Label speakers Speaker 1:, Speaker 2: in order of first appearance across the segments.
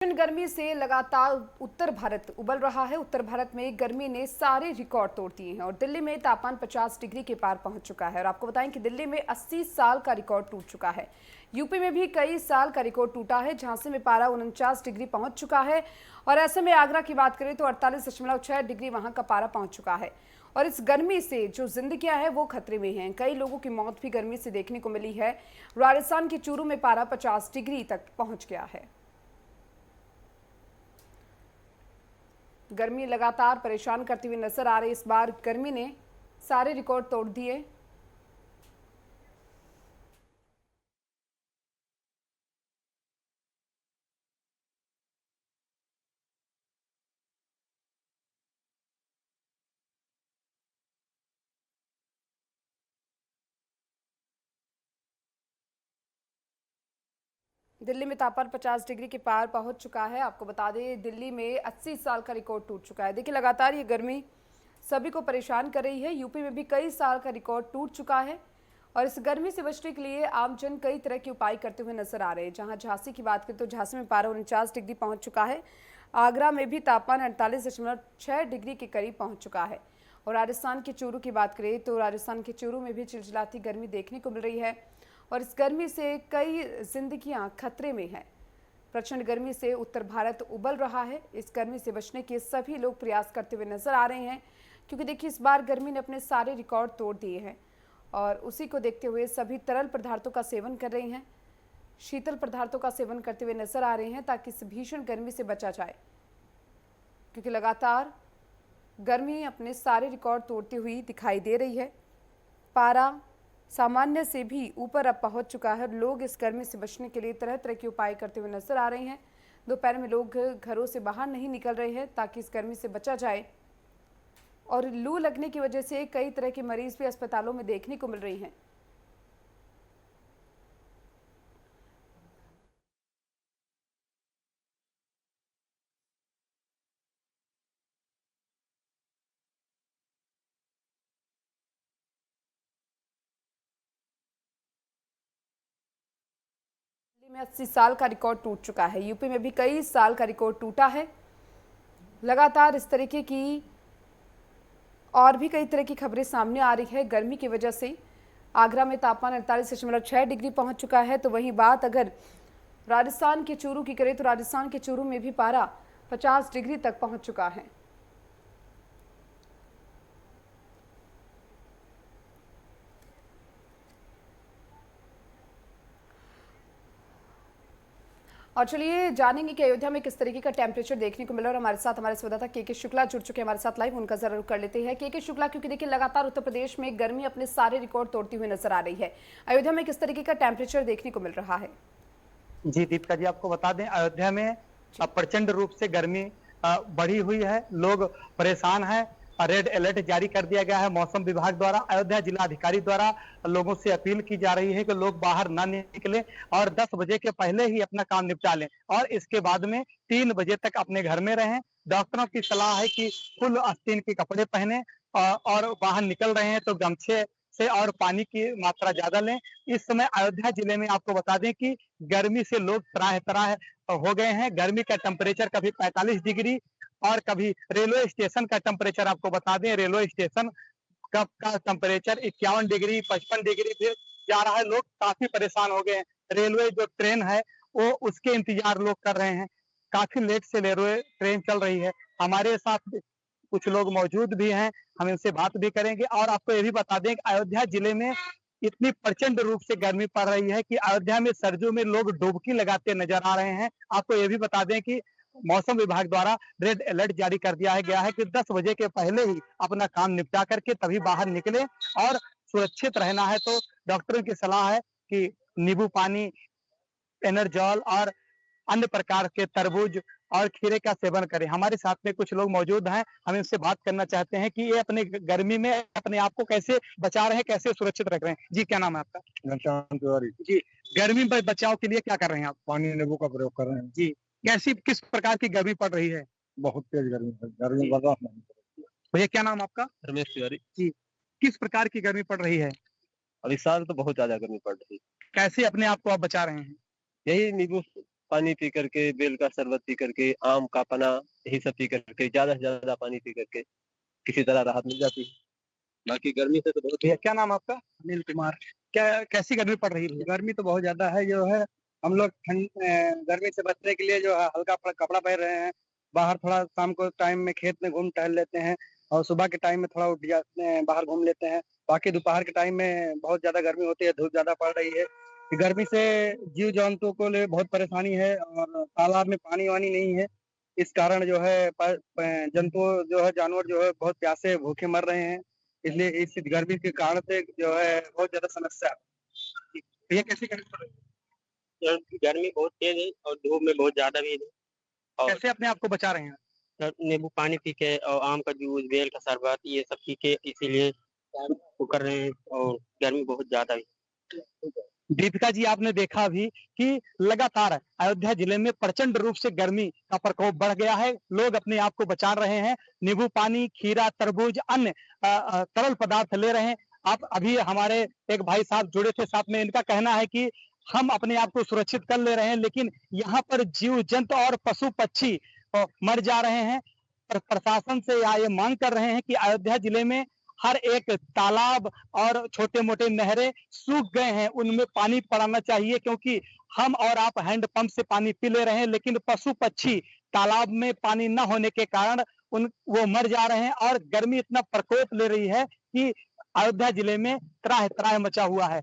Speaker 1: भीषण गर्मी से लगातार उत्तर भारत उबल रहा है। उत्तर भारत में गर्मी ने सारे रिकॉर्ड तोड़ दिए हैं और दिल्ली में तापमान 50 डिग्री के पार पहुंच चुका है। और आपको बताएं कि दिल्ली में 80 साल का रिकॉर्ड टूट चुका है। यूपी में भी कई साल का रिकॉर्ड टूटा है। झांसी में पारा 49 डिग्री पहुंच चुका है और ऐसे में आगरा की बात करें तो 48.6 डिग्री वहां का पारा पहुंच चुका है। और इस गर्मी से जो जिंदगियां हैं वो खतरे में हैं। कई लोगों की मौत भी गर्मी से देखने को मिली है। राजस्थान के चूरू में पारा 50 डिग्री तक पहुंच गया है। गर्मी लगातार परेशान करती हुई नजर आ रही। इस बार गर्मी ने सारे रिकॉर्ड तोड़ दिए। दिल्ली में तापमान 50 डिग्री के पार पहुंच चुका है। आपको बता दें दिल्ली में 80 साल का रिकॉर्ड टूट चुका है। देखिए लगातार ये गर्मी सभी को परेशान कर रही है। यूपी में भी कई साल का रिकॉर्ड टूट चुका है और इस गर्मी से बचने के लिए आमजन कई तरह के उपाय करते हुए नजर आ रहे हैं। जहां झांसी की बात करें तो झांसी में पारा 49 डिग्री पहुंच चुका है। आगरा में भी तापमान 48.6 डिग्री के करीब पहुंच चुका है। और राजस्थान के चूरू की बात करें तो राजस्थान के चूरू में भी चिलचिलाती गर्मी देखने को मिल रही है और इस गर्मी से कई जिंदगियां खतरे में हैं। प्रचंड गर्मी से उत्तर भारत उबल रहा है। इस गर्मी से बचने के सभी लोग प्रयास करते हुए नजर आ रहे हैं क्योंकि देखिए इस बार गर्मी ने अपने सारे रिकॉर्ड तोड़ दिए हैं और उसी को देखते हुए सभी तरल पदार्थों का सेवन कर रहे हैं, शीतल पदार्थों का सेवन करते हुए नजर आ रहे हैं ताकि इस भीषण गर्मी से बचा जाए। क्योंकि लगातार गर्मी अपने सारे रिकॉर्ड तोड़ती हुई दिखाई दे रही है। पारा सामान्य से भी ऊपर अब पहुंच चुका है। लोग इस गर्मी से बचने के लिए तरह तरह के उपाय करते हुए नजर आ रहे हैं। दोपहर में लोग घरों से बाहर नहीं निकल रहे हैं ताकि इस गर्मी से बचा जाए। और लू लगने की वजह से कई तरह के मरीज भी अस्पतालों में देखने को मिल रही हैं। दिल्ली में 80 साल का रिकॉर्ड टूट चुका है। यूपी में भी कई साल का रिकॉर्ड टूटा है। लगातार इस तरीके की और भी कई तरह की खबरें सामने आ रही है गर्मी की वजह से। आगरा में तापमान 48.6 डिग्री पहुंच चुका है। तो वहीं बात अगर राजस्थान के चूरू की करें तो राजस्थान के चूरू में भी पारा 50 डिग्री तक पहुंच चुका है। और चलिए जानेंगे कि अयोध्या में किस तरीके का टेम्परेचर देखने को मिला। और हमारे साथ हमारे संवाददाता के शुक्ला जुड़ चुके हैं हमारे साथ लाइव, उनका जरूर कर लेते हैं। के शुक्ला, क्योंकि देखिए लगातार उत्तर प्रदेश में गर्मी अपने सारे रिकॉर्ड तोड़ती हुई नजर आ रही है। अयोध्या में किस तरीके का टेम्परेचर देखने को मिल रहा है?
Speaker 2: जी दीपिका जी, आपको बता दें अयोध्या में प्रचंड रूप से गर्मी बढ़ी हुई है। लोग परेशान हैं। रेड अलर्ट जारी कर दिया गया है मौसम विभाग द्वारा। अयोध्या जिला अधिकारी द्वारा लोगों से अपील की जा रही है कि लोग बाहर ना निकलें और 10 बजे के पहले ही अपना काम निपटा लें और इसके बाद में 3 बजे तक अपने घर में रहें। डॉक्टरों की सलाह है कि फुल आस्तीन के कपड़े पहने और बाहर निकल रहे हैं तो गमछे से और पानी की मात्रा ज्यादा लें। इस समय अयोध्या जिले में आपको बता दें कि गर्मी से लोग त्राह-त्राह हो गए हैं। गर्मी का टेम्परेचर कभी 45 डिग्री और कभी रेलवे स्टेशन का टेम्परेचर आपको बता दें, रेलवे स्टेशन का टेम्परेचर 51 डिग्री 55 डिग्री भी जा रहा है। लोग काफी परेशान हो गए हैं। रेलवे जो ट्रेन है वो उसके इंतजार लोग कर रहे हैं। काफी लेट से रेलवे ट्रेन चल रही है। हमारे साथ कुछ लोग मौजूद भी हैं, हम इनसे बात भी करेंगे। और आपको ये भी बता दें कि अयोध्या जिले में इतनी प्रचंड रूप से गर्मी पड़ रही है कि अयोध्या में सर्दियों में लोग डुबकी लगाते नजर आ रहे हैं। आपको ये भी बता दें कि मौसम विभाग द्वारा रेड अलर्ट जारी कर दिया गया है कि 10 बजे के पहले ही अपना काम निपटा करके तभी बाहर निकले और सुरक्षित रहना है तो डॉक्टरों की सलाह है कि नींबू पानी, एनर्जॉल और अन्य प्रकार के तरबूज और खीरे का सेवन करें। हमारे साथ में कुछ लोग मौजूद हैं, हम इनसे बात करना चाहते हैं कि ये अपने गर्मी में अपने आप को कैसे बचा रहे हैं, कैसे सुरक्षित रख रहे हैं। जी, क्या नाम है आपका?
Speaker 3: घनश्याम तिवारी।
Speaker 2: जी, गर्मी में बचाव के लिए क्या कर रहे हैं आप?
Speaker 3: पानी नींबू का प्रयोग कर रहे हैं।
Speaker 2: जी, किस प्रकार की गर्मी पड़ रही है?
Speaker 3: बहुत तेज गर्मी है, गर्मी बर्दाश्त नहीं हो रही।
Speaker 2: भैया क्या नाम आपका?
Speaker 4: रमेश तिवारी।
Speaker 2: जी, किस प्रकार की गर्मी पड़ रही है?
Speaker 4: और इस साल तो बहुत ज्यादा गर्मी पड़ रही है।
Speaker 2: कैसे अपने आप को आप बचा रहे हैं?
Speaker 4: यही नींबू पानी पी करके, बेल का शरबत पी करके, आम का पना, यही सब पी करके, ज़्यादा से ज़्यादा पानी पी करके किसी तरह राहत मिल जाती है। बाकी गर्मी से तो बहुत
Speaker 2: भैया क्या नाम आपका?
Speaker 3: अनिल कुमार।
Speaker 2: क्या कैसी गर्मी पड़ रही है?
Speaker 3: गर्मी तो बहुत ज्यादा है, जो है हम लोग गर्मी से बचने के लिए जो है हल्का कपड़ा पहन रहे हैं। बाहर थोड़ा शाम को टाइम में खेत में घूम टहल लेते हैं और सुबह के टाइम में थोड़ा उठ जाते हैं, बाहर घूम लेते हैं। बाकी दोपहर के टाइम में बहुत ज्यादा गर्मी होती है, धूप ज्यादा पड़ रही है। गर्मी से जीव जंतु को लिए बहुत परेशानी है और तालाब में पानी वानी नहीं है। इस कारण जो है जंतु जो है जानवर जो है बहुत प्यासे भूखे मर रहे हैं। इसलिए इस गर्मी के कारण से जो है बहुत ज्यादा समस्या है। ये कैसे
Speaker 4: गर्मी बहुत तेज है और धूप में बहुत ज्यादा भी है। और
Speaker 2: कैसे अपने आप को बचा रहे हैं?
Speaker 4: नींबू पानी पी के और आम का जूस, बेल का शरबत, ये सब पी के इसीलिए वो कर रहे हैं। और गर्मी बहुत ज्यादा है।
Speaker 2: दीपिका जी, आपने देखा भी कि लगातार अयोध्या जिले में प्रचंड रूप से गर्मी का प्रकोप बढ़ गया है। लोग अपने आप को बचा रहे हैं, नींबू पानी, खीरा, तरबूज, अन्य तरल पदार्थ ले रहे हैं। आप अभी हमारे एक भाई साहब जुड़े थे साथ में, इनका कहना है कि हम अपने आप को सुरक्षित कर ले रहे हैं, लेकिन यहाँ पर जीव जंतु और पशु पक्षी मर जा रहे हैं। प्रशासन से ये मांग कर रहे हैं कि अयोध्या जिले में हर एक तालाब और छोटे मोटे नहरें सूख गए हैं, उनमें पानी पड़ाना चाहिए, क्योंकि हम और आप हैंडपंप से पानी पी ले रहे हैं, लेकिन पशु पक्षी तालाब में पानी न होने के कारण वो मर जा रहे हैं और गर्मी इतना प्रकोप ले रही है कि अयोध्या जिले में त्राह त्राह मचा हुआ है।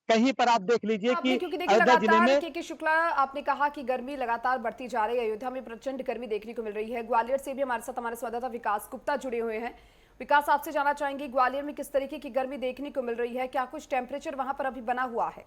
Speaker 2: कहीं पर आप देख लीजिए कि
Speaker 1: आपने क्योंकि देखिए
Speaker 2: अयोध्या जिले
Speaker 1: लगातार
Speaker 2: में
Speaker 1: के शुक्ला आपने कहा कि गर्मी लगातार बढ़ती जा रही है, अयोध्या में प्रचंड गर्मी देखने को मिल रही है। ग्वालियर से भी हमारे साथ हमारे संवाददाता विकास गुप्ता जुड़े हुए हैं। विकास, आपसे जानना चाहेंगे ग्वालियर में किस तरीके की गर्मी देखने को मिल रही है, क्या कुछ टेम्परेचर वहां पर अभी बना हुआ है?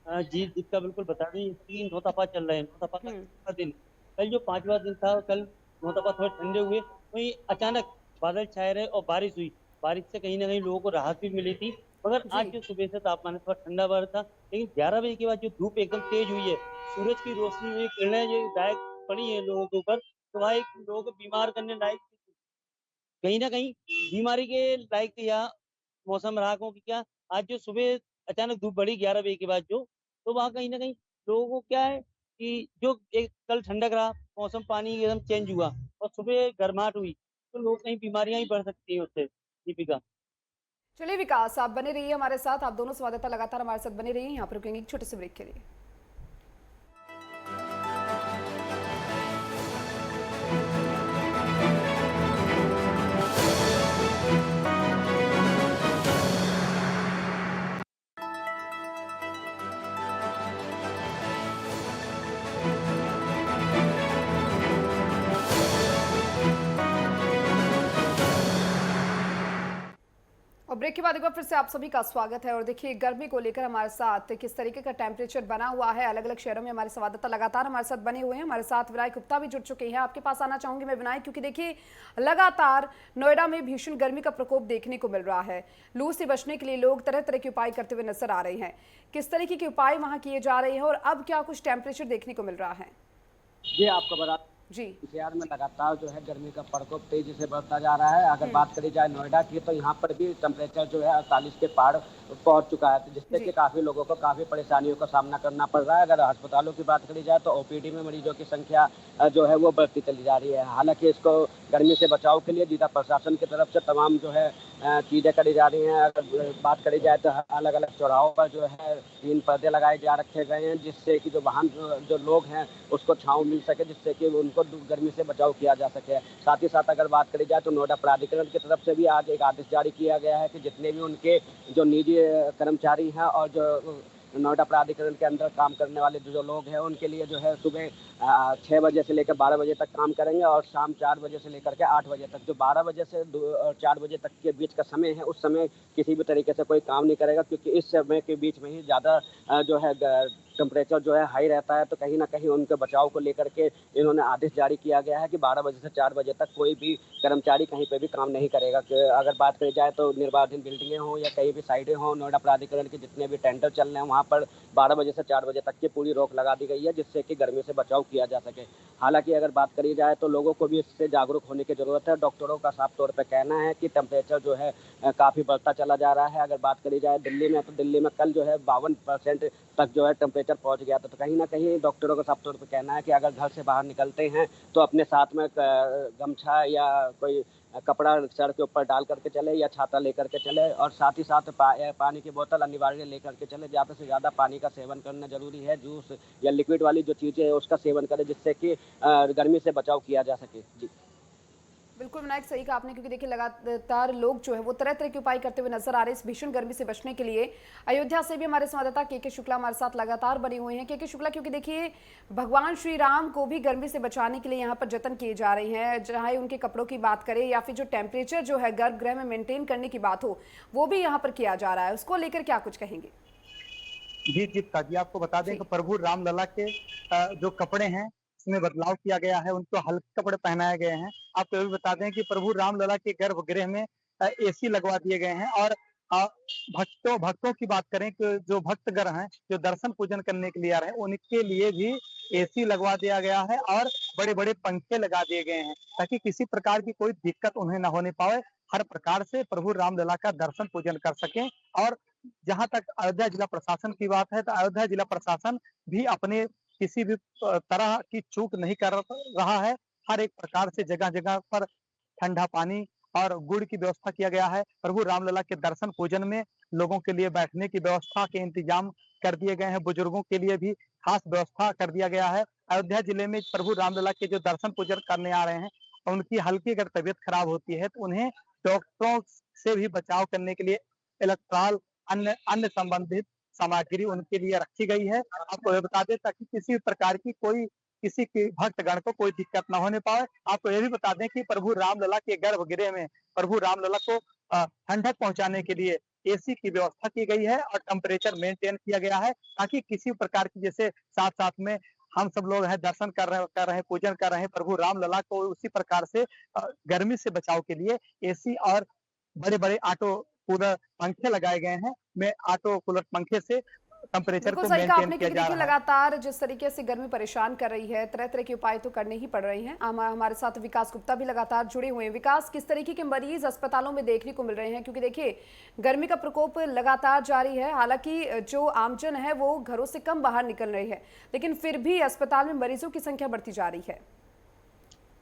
Speaker 5: जी दीपिका, बिल्कुल बता दें, 3 नौतपा चल रहे हैं। नौतपा का तीसरा दिन, कल जो 5वां दिन था, कल नौतपा थोड़े ठंडे हुए, वहीं अचानक बादल छाए रहे और बारिश हुई। बारिश से कहीं ना कहीं लोगों को राहत भी मिली थी, मगर आज जो सुबह से तापमान थोड़ा ठंडा बढ़ था, लेकिन 11 बजे के बाद जो धूप एकदम तेज हुई है, सूरज की रोशनी में किरणें जो डायरेक्ट पड़ी है लोगों के ऊपर, तो वह एक लोगों को बीमार करने लायक, कहीं ना कहीं बीमारी के लायक या मौसम रहा। क्योंकि क्या, आज जो सुबह अचानक धूप बढ़ी 11 बजे के बाद जो, तो वहाँ कहीं ना कहीं लोगों को क्या है कि जो एक कल ठंडक रहा, मौसम पानी एकदम चेंज हुआ और सुबह गर्माहट हुई, तो लोग कहीं बीमारियां ही बढ़ सकती है उससे। दीपिका,
Speaker 1: चलिए विकास, आप बने रहिए हमारे साथ, आप दोनों संवाददाता लगातार हमारे साथ बने रहिए। यहाँ पर रुकेंगे एक छोटे से ब्रेक के लिए। और ब्रेक के बाद एक बार फिर से आप सभी का स्वागत है। और देखिए गर्मी को लेकर हमारे साथ किस तरीके का टेम्परेचर बना हुआ है, अलग अलग शहरों में हमारे संवाददाता लगातार हमारे साथ बने हुए हैं। हमारे साथ विनायक गुप्ता भी जुड़ चुके हैं। आपके पास आना चाहूंगी मैं विनायक, क्योंकि देखिए लगातार नोएडा में भीषण गर्मी का प्रकोप देखने को मिल रहा है। लू से बचने के लिए लोग तरह तरह के उपाय करते हुए नजर आ रहे हैं। किस तरीके के उपाय वहां किए जा रहे हैं और अब क्या कुछ टेम्परेचर देखने को मिल रहा है?
Speaker 6: जी, आपको बता
Speaker 1: जी
Speaker 6: शहर में लगातार जो है गर्मी का प्रकोप तेजी से बढ़ता जा रहा है। अगर बात करी जाए नोएडा की, तो यहाँ पर भी टेम्परेचर जो है 48 के पार पहुंच चुका है, जिससे कि काफी लोगों को काफी परेशानियों का सामना करना पड़ रहा है। अगर अस्पतालों की बात करी जाए तो ओपीडी में मरीजों की संख्या जो है वो बढ़ती चली जा रही है। हालांकि इसको गर्मी से बचाव के लिए जिला प्रशासन की तरफ से तमाम जो है चीजें करी जा रही हैं। अगर बात करी जाए तो अलग अलग चौराहों पर जो है 3 पर्दे लगाए जा रखे गए हैं, जिससे कि जो वाहन जो लोग हैं उसको छांव मिल सके, जिससे कि उनको गर्मी से बचाव किया जा सके। साथ ही साथ अगर बात करी जाए तो नोएडा प्राधिकरण की तरफ से भी आज एक आदेश जारी किया गया है कि जितने भी उनके जो निजी कर्मचारी हैं और जो नोएडा प्राधिकरण के अंदर काम करने वाले जो लोग हैं, उनके लिए जो है सुबह 6 बजे से लेकर 12 बजे तक काम करेंगे और शाम 4 बजे से लेकर के 8 बजे तक। जो 12 बजे से 4 बजे तक के बीच का समय है, उस समय किसी भी तरीके से कोई काम नहीं करेगा, क्योंकि इस समय के बीच में ही ज़्यादा जो है टेम्परेचर जो है हाई रहता है। तो कहीं ना कहीं उनके बचाव को लेकर के इन्होंने आदेश जारी किया गया है कि 12 बजे से 4 बजे तक कोई भी कर्मचारी कहीं पे भी काम नहीं करेगा। अगर बात करी जाए तो निर्माणाधीन बिल्डिंगें हों या कहीं भी साइडें हों, नोएडा प्राधिकरण के जितने भी टेंडर चल रहे हैं वहाँ पर 12 बजे से 4 बजे तक की पूरी रोक लगा दी गई है, जिससे कि गर्मी से बचाव किया जा सके। हालांकि अगर बात करी जाए तो लोगों को भी इससे जागरूक होने की जरूरत है। डॉक्टरों का साफ तौर पर कहना है कि टेम्परेचर जो है काफ़ी बढ़ता चला जा रहा है। अगर बात करी जाए दिल्ली में, तो दिल्ली में कल जो है 52% तक जो है टेम्परेचर टेम्परेचर पहुंच गया था। तो कहीं ना कहीं डॉक्टरों का साफ तौर पर कहना है कि अगर घर से बाहर निकलते हैं तो अपने साथ में गमछा या कोई कपड़ा सर के ऊपर डाल करके चले या छाता लेकर के चले, और साथ ही साथ पानी की बोतल अनिवार्य लेकर के चले। ज़्यादा से ज़्यादा पानी का सेवन करना जरूरी है। जूस या लिक्विड वाली जो चीज़ें है उसका सेवन करें, जिससे कि गर्मी से बचाव किया जा सके। जी
Speaker 1: बिल्कुल विनायक, सही कहा आपने, क्योंकि देखिए लगातार लोग जो है वो तरह तरह के उपाय करते हुए नजर आ रहे हैं इस भीषण गर्मी से बचने के लिए। अयोध्या से भी हमारे संवाददाता के शुक्ला हमारे साथ लगातार बने हुए हैं। के शुक्ला, क्योंकि देखिए भगवान श्री राम को भी गर्मी से बचाने के लिए यहाँ पर जतन किए जा रहे हैं, चाहे उनके कपड़ों की बात करें या फिर जो टेम्परेचर जो है गर्भगृह में मेंटेन करने की बात हो, वो भी यहाँ पर किया जा रहा है। उसको लेकर क्या कुछ कहेंगे?
Speaker 2: जी जीविका जी, आपको बता दें कि प्रभु रामलला के जो कपड़े हैं इसमें बदलाव किया गया है, उनको हल्के कपड़े पहनाए गए हैं। आपको ये भी बता दें कि प्रभु रामलला के गर्भगृह में एसी लगवा दिए गए हैं, और भक्तों की बात करें कि जो भक्तगण हैं जो दर्शन पूजन करने के लिए आ रहे हैं उनके लिए भी एसी लगवा दिया गया है और बड़े बड़े पंखे लगा दिए गए हैं, ताकि किसी प्रकार की कोई दिक्कत उन्हें न होने पाए, हर प्रकार से प्रभु रामलला का दर्शन पूजन कर सकें। और जहां तक अयोध्या जिला प्रशासन की बात है, तो अयोध्या जिला प्रशासन भी अपने किसी भी तरह की चूक नहीं कर रहा है। हर एक प्रकार से जगह जगह पर ठंडा पानी और गुड़ की व्यवस्था किया गया है। प्रभु रामलला के दर्शन पूजन में लोगों के लिए बैठने की व्यवस्था के इंतजाम कर दिए गए हैं, बुजुर्गों के लिए भी खास व्यवस्था कर दिया गया है। अयोध्या जिले में प्रभु रामलला के जो दर्शन पूजन करने आ रहे हैं, उनकी हल्की अगर तबीयत खराब होती है तो उन्हें डॉक्टरों से भी बचाव करने के लिए इलेक्ट्रॉल अन्य अन्य संबंधित सामग्री उनके लिए रखी गई है। आपको ये बता दें ताकि किसी प्रकार की कोई किसी के भक्तगण को कोई दिक्कत न होने पाए। आपको ये भी बता दें कि प्रभु रामलला के गर्भगृह में प्रभु रामलला को ठंडक पहुंचाने के लिए एसी की व्यवस्था की गई है और टेम्परेचर मेंटेन किया गया है, ताकि किसी प्रकार की, जैसे साथ साथ में हम सब लोग हैं दर्शन कर रहे हैं पूजन कर रहे हैं प्रभु रामलला को, उसी प्रकार से गर्मी से बचाव के लिए एसी और बड़े बड़े ऑटो कूलर पंखे लगाए गए हैं। में ऑटो कूलर पंखे से टेम्परेचर
Speaker 1: बिल्कुल
Speaker 2: को
Speaker 1: सही कहा
Speaker 2: मेंटेन
Speaker 1: आपने,
Speaker 2: किया
Speaker 1: क्योंकि
Speaker 2: जा
Speaker 1: देखिए
Speaker 2: रहा है।
Speaker 1: लगातार जिस तरीके से गर्मी परेशान कर रही है, तरह तरह के उपाय तो करने ही पड़ रहे हैं। हमारे साथ विकास गुप्ता भी लगातार जुड़े हुए हैं। विकास, किस तरीके के मरीज अस्पतालों में देखने को मिल रहे हैं? क्योंकि देखिए गर्मी का प्रकोप लगातार जारी है, हालांकि जो आमजन है वो घरों से कम बाहर निकल रही है, लेकिन फिर भी अस्पताल में मरीजों की संख्या बढ़ती जा रही है।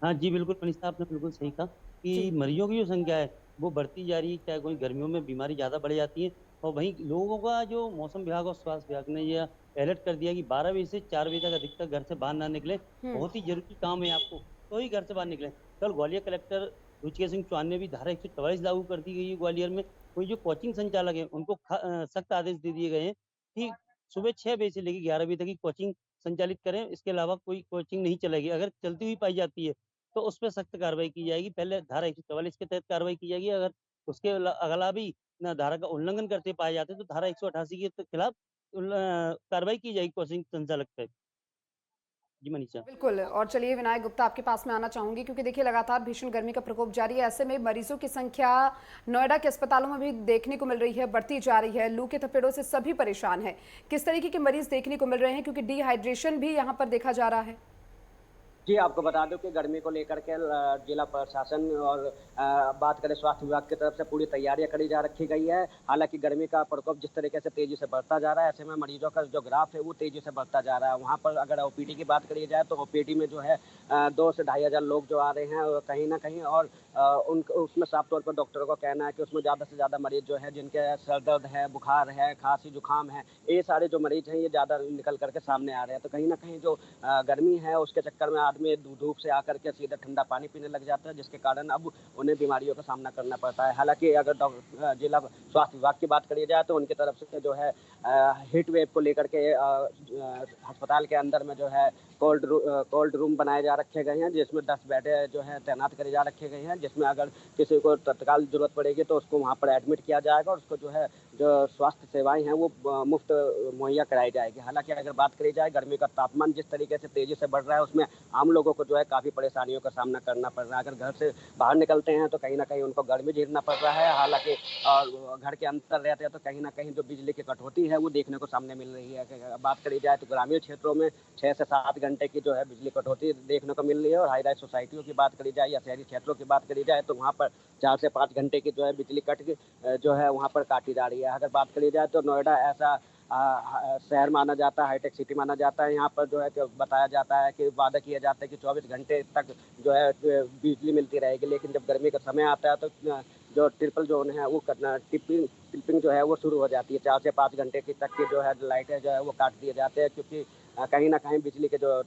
Speaker 5: हाँ जी, बिल्कुल मनीषा, आपने बिल्कुल सही कहा कि मरीजों की जो संख्या है वो बढ़ती जा रही है। चाहे कोई गर्मियों में बीमारी ज़्यादा बढ़ जाती है, और वहीं लोगों का जो मौसम विभाग और स्वास्थ्य विभाग ने यह अलर्ट कर दिया कि 12 बजे से 4 बजे तक अधिकतर घर से बाहर ना निकलें। बहुत ही जरूरी काम है आपको तो ही घर से बाहर निकलें। कल ग्वालियर कलेक्टर रुचिका सिंह चौहान ने भी धारा 144 लागू कर दी गई है ग्वालियर में। कोई जो कोचिंग संचालक है उनको सख्त आदेश दे दिए गए हैं कि सुबह 6 बजे से लेकर 11 बजे तक की कोचिंग संचालित करें, इसके अलावा कोई कोचिंग नहीं चलेगी। अगर चलती हुई पाई जाती है तो उस पर सख्त कार्रवाई की जाएगी। पहले धारा 144 के तहत कार्रवाई की जाएगी, अगर उसके अगला भी न धारा का उल्लंघन करते पाए जाते हैं तो धारा 188 के खिलाफ कार्रवाई की जाएगी कोचिंग संचालक पे। जी मनीषा।
Speaker 1: बिल्कुल, और चलिए विनायक गुप्ता, आपके पास में आना चाहूंगी, क्योंकि देखिए लगातार भीषण गर्मी का प्रकोप जारी है। ऐसे में मरीजों की संख्या नोएडा के अस्पतालों में भी देखने को मिल रही है, बढ़ती जा रही है। लू के थपेड़ों से सभी परेशान हैं। किस तरीके के मरीज देखने को मिल रहे हैं, क्योंकि डिहाइड्रेशन भी यहाँ पर देखा जा रहा है?
Speaker 6: जी, आपको बता दूं कि गर्मी को लेकर के जिला प्रशासन और बात करें स्वास्थ्य विभाग की तरफ से पूरी तैयारियां करी जा रखी गई है। हालांकि गर्मी का प्रकोप जिस तरीके से तेजी से बढ़ता जा रहा है, ऐसे में मरीजों का जो ग्राफ है वो तेजी से बढ़ता जा रहा है। वहां पर अगर ओपीडी की बात करी जाए तो ओपीडी में जो है 2 से 2,500 लोग जो आ रहे हैं कहीं ना कहीं, और उसमें साफ तौर पर डॉक्टरों का कहना है कि उसमें ज़्यादा से ज़्यादा मरीज जो है जिनके सर दर्द है, बुखार है, खांसी जुकाम है, ये सारे जो मरीज हैं ये ज़्यादा निकल करके सामने आ रहे हैं। तो कहीं ना कहीं जो गर्मी है उसके चक्कर में आदमी धूप से आकर के सीधा ठंडा पानी पीने लग जाता है, जिसके कारण अब उन्हें बीमारियों का सामना करना पड़ता है। हालांकि अगर जिला स्वास्थ्य विभाग की बात करी जाए तो उनकी तरफ से जो है हीट वेव को लेकर के अस्पताल के अंदर में जो है कोल्ड रूम बनाए जा रखे गए हैं, जिसमें 10 बेडें जो है तैनात करे जा रखे गए हैं, जिसमें अगर किसी को तत्काल जरूरत पड़ेगी तो उसको वहां पर एडमिट किया जाएगा और उसको जो है जो स्वास्थ्य सेवाएं हैं वो मुफ्त मुहैया कराई जाएगी। हालांकि अगर बात करी जाए गर्मी का तापमान जिस तरीके से तेजी से बढ़ रहा है उसमें आम लोगों को जो है काफ़ी परेशानियों का सामना करना पड़ रहा है। अगर घर से बाहर निकलते हैं तो कहीं ना कहीं उनको गर्मी झेलना पड़ रहा है। हालांकि और घर के अंदर रहते हैं तो कहीं ना कहीं जो बिजली की कटौती है वो देखने को सामने मिल रही है। बात करी जाए तो ग्रामीण क्षेत्रों में 6 से 7 घंटे की जो है बिजली कटौती देखने को मिल रही है, और हाई राइज सोसाइटियों की बात करी जाए या शहरी क्षेत्रों की बात करी जाए तो वहाँ पर 4 से 5 घंटे की जो है बिजली कट जो है वहाँ पर काटी जा रही है। अगर बात करी जाए तो नोएडा ऐसा शहर माना जाता है, हाईटेक सिटी माना जाता है। यहाँ पर जो है कि बताया जाता है कि वादा किया जाता है कि 24 घंटे तक जो है बिजली मिलती रहेगी, लेकिन जब गर्मी का समय आता है तो जो ट्रिपल जोन है वो करना टिपिंग जो है वो शुरू हो जाती है। 4 से 5 घंटे की तक की जो है लाइटें जो है वो काट दिए जाते हैं, क्योंकि कहीं ना कहीं बिजली की जो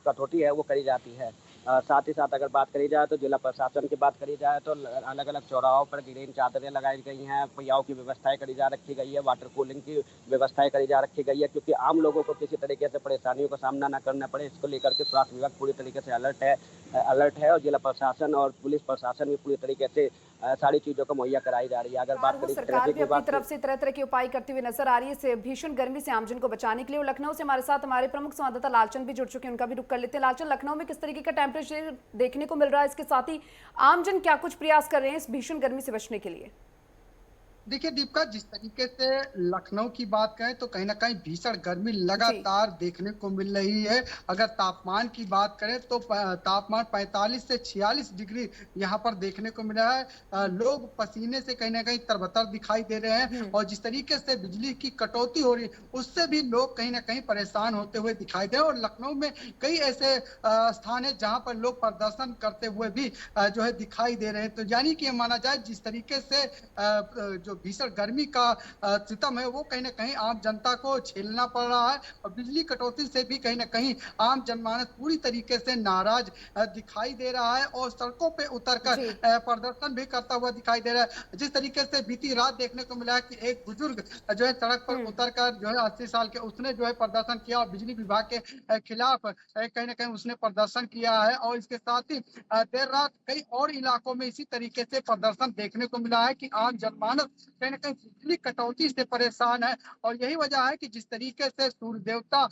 Speaker 6: कटौती है वो करी जाती है। साथ ही साथ अगर बात करी जाए तो जिला प्रशासन की बात करी जाए तो अलग अलग चौराहों पर ग्रीन चादरें लगाई गई हैं, पहियाओं की व्यवस्थाएं करी जा रखी गई है, वाटर कूलिंग की व्यवस्थाएं करी जा रखी गई है, क्योंकि आम लोगों को किसी तरीके से परेशानियों का सामना न करना पड़े। इसको लेकर के स्वास्थ्य विभाग पूरी तरीके से अलर्ट है और जिला प्रशासन और पुलिस प्रशासन भी पूरी तरीके से सारी चीजों को मुहैया कराई जा रही है। अगर बात करें
Speaker 1: सरकार भी अपनी तरफ से तरह तरह के उपाय करती हुई नजर आ रही है इस भीषण गर्मी से आमजन को बचाने के लिए। और लखनऊ से हमारे साथ हमारे प्रमुख संवाददाता लालचंद भी जुड़ चुके हैं, उनका भी रुख कर लेते हैं। लालचंद, लखनऊ में किस तरीके का टेम्परेचर देखने को मिल रहा है, इसके साथ ही आमजन क्या कुछ प्रयास कर रहे हैं इस भीषण गर्मी से बचने के लिए?
Speaker 7: देखिए दीपिका, जिस तरीके से लखनऊ की बात करें तो कहीं ना कहीं भीषण गर्मी लगातार देखने को मिल रही है। अगर तापमान की बात करें तो तापमान 45 से 46 डिग्री यहाँ पर देखने को मिला है। लोग पसीने से कहीं ना कहीं तरबतर दिखाई दे रहे हैं और जिस तरीके से बिजली की कटौती हो रही उससे भी लोग कहीं ना कहीं परेशान होते हुए दिखाई दे रहे हैं। और लखनऊ में कई ऐसे स्थान है जहाँ पर लोग प्रदर्शन करते हुए भी जो है दिखाई दे रहे हैं। तो यानी कि माना जाए जिस तरीके से जो भीषण गर्मी का सितम है वो कहीं ना कहीं आम जनता को झेलना पड़ रहा है और बिजली कटौती से भी कहीं ना कहीं आम जनमानस पूरी तरीके से नाराज दिखाई दे रहा है और सड़कों पे उतरकर प्रदर्शन भी करता हुआ दिखाई दे रहा है। जिस तरीके से बीती रात देखने को मिला है कि एक बुजुर्ग जो है सड़क पर उतरकर जो है 80 साल के उसने जो है प्रदर्शन किया और बिजली विभाग के खिलाफ कहीं ना कहीं उसने प्रदर्शन किया है। और इसके साथ ही देर रात कई और इलाकों में इसी तरीके से प्रदर्शन देखने को मिला है कि आम जनमानस कहीं ना कहीं बिजली कटौती से परेशान है। और यही वजह है कि जिस तरीके से सूर्य देवता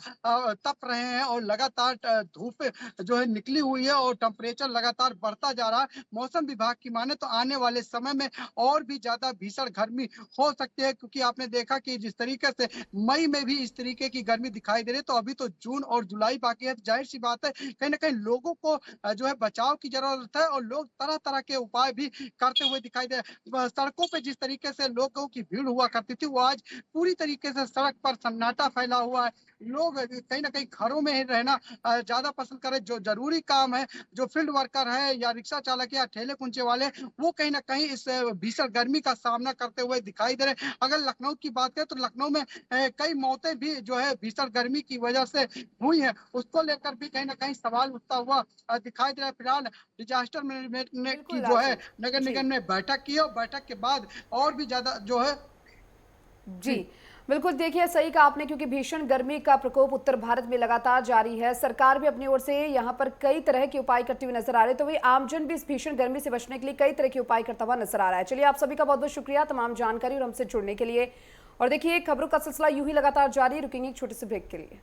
Speaker 7: तप रहे हैं और लगातार धूप जो है निकली हुई है और टेम्परेचर लगातार बढ़ता जा रहा है। मौसम विभाग की माने तो आने वाले समय में और भी ज्यादा भीषण गर्मी हो सकती है, क्योंकि आपने देखा कि जिस तरीके से मई में भी इस तरीके की गर्मी दिखाई दे रही है, तो अभी तो जून और जुलाई बाकी है। जाहिर सी बात है कहीं ना कहीं लोगों को जो है बचाव की जरूरत है और लोग तरह तरह के उपाय भी करते हुए दिखाई दे रहे हैं। सड़कों पे जिस तरीके से लोगों की भीड़ हुआ करती थी वो आज पूरी तरीके से सड़क पर सन्नाटा फैला हुआ है। लोग कहीं ना कहीं घरों में ही रहना ज्यादा पसंद करें। जो जरूरी काम है, जो फील्ड वर्कर है या रिक्शा चालक या ठेले कुंचे वाले, वो कहीं ना कहीं इस भीषण गर्मी का सामना करते हुए दिखाई दे रहे हैं। अगर लखनऊ की बात करें तो लखनऊ में कई मौतें भी जो है भीषण गर्मी की वजह से हुई है, उसको लेकर भी कहीं ना कहीं सवाल उठता हुआ दिखाई दे रहा है। फिलहाल डिजास्टर मैनेजमेंट की जो है नगर निगम ने बैठक की और बैठक के बाद और भी ज्यादा जो है
Speaker 1: जी बिल्कुल, देखिए सही कहा आपने, क्योंकि भीषण गर्मी का प्रकोप उत्तर भारत में लगातार जारी है। सरकार भी अपनी ओर से यहाँ पर कई तरह के उपाय करते हुए नजर आ रहे हैं, तो वही आमजन भी इस भीषण गर्मी से बचने के लिए कई तरह के उपाय करता हुआ नजर आ रहा है। चलिए, आप सभी का बहुत बहुत शुक्रिया तमाम जानकारी और हमसे जुड़ने के लिए। और देखिए, खबरों का सिलसिला यूं ही लगातार जारी, रुकेंगे एक छोटे से ब्रेक के लिए।